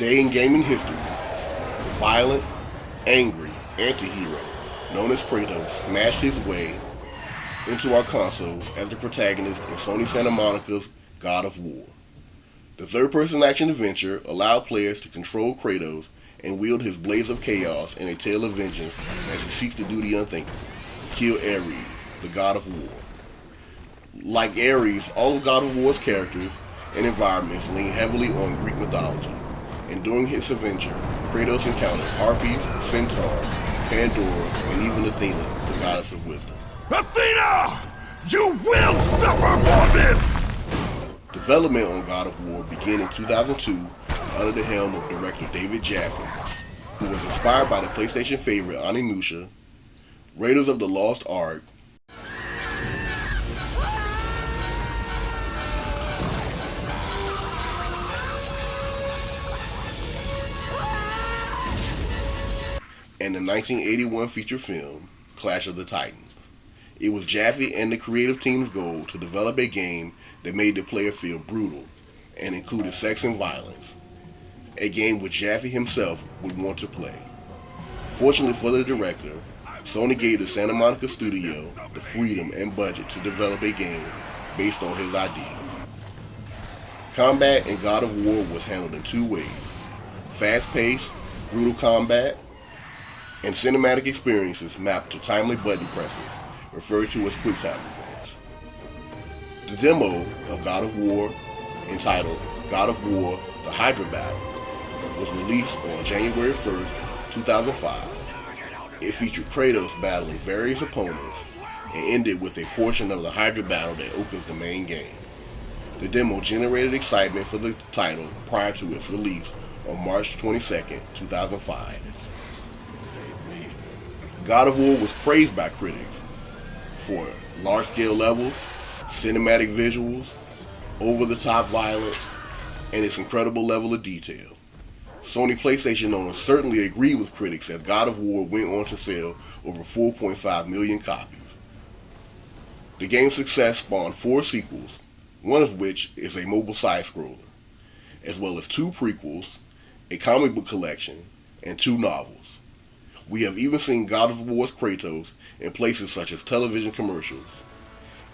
day in gaming history, the violent, angry anti-hero known as Kratos smashed his way into our consoles as the protagonist in Sony Santa Monica's God of War. The third-person action adventure allowed players to control Kratos and wield his blades of chaos in a tale of vengeance as he seeks to do the unthinkable, kill Ares, the god of war. Like Ares, all of God of War's characters and environments lean heavily on Greek mythology, and during his adventure, Kratos encounters harpies, centaurs, Pandora, and even Athena, the goddess of wisdom. Athena! You will suffer for this! Development on God of War began in 2002 under the helm of director David Jaffe, who was inspired by the PlayStation favorite Onimusha, Raiders of the Lost Ark, and the 1981 feature film Clash of the Titans. It was Jaffe and the creative team's goal to develop a game that made the player feel brutal and included sex and violence, a game which Jaffe himself would want to play. Fortunately for the director, Sony gave the Santa Monica studio the freedom and budget to develop a game based on his ideas. Combat in God of War was handled in two ways: fast-paced, brutal combat, and cinematic experiences mapped to timely button presses, referred to as QuickTime events. The demo of God of War, entitled God of War: The Hydra Battle, was released on January 1st, 2005. It featured Kratos battling various opponents and ended with a portion of the Hydra battle that opens the main game. The demo generated excitement for the title prior to its release on March 22nd, 2005. God of War was praised by critics for large-scale levels, cinematic visuals, over-the-top violence, and its incredible level of detail. Sony PlayStation owners certainly agreed with critics as God of War went on to sell over 4.5 million copies. The game's success spawned 4 sequels, one of which is a mobile side-scroller, as well as 2 prequels, a comic book collection, and 2 novels. We have even seen God of War's Kratos in places such as television commercials,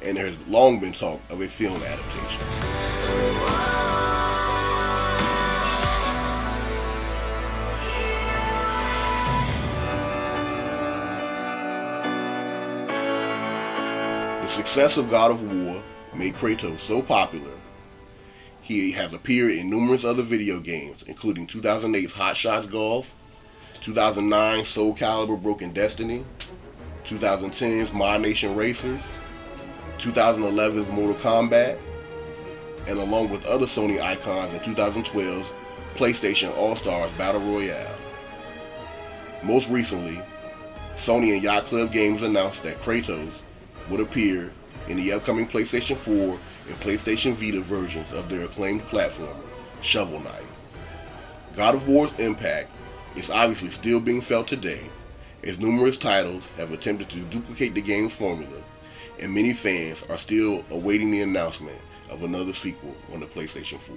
and there has long been talk of a film adaptation. The success of God of War made Kratos so popular, he has appeared in numerous other video games, including 2008's Hot Shots Golf, 2009's Soul Calibur Broken Destiny, 2010's Mod Nation Racers, 2011's Mortal Kombat, and along with other Sony icons in 2012's PlayStation All-Stars Battle Royale. Most recently, Sony and Yacht Club Games announced that Kratos would appear in the upcoming PlayStation 4 and PlayStation Vita versions of their acclaimed platformer, Shovel Knight. God of War's impact is obviously still being felt today, as numerous titles have attempted to duplicate the game's formula, and many fans are still awaiting the announcement of another sequel on the PlayStation 4.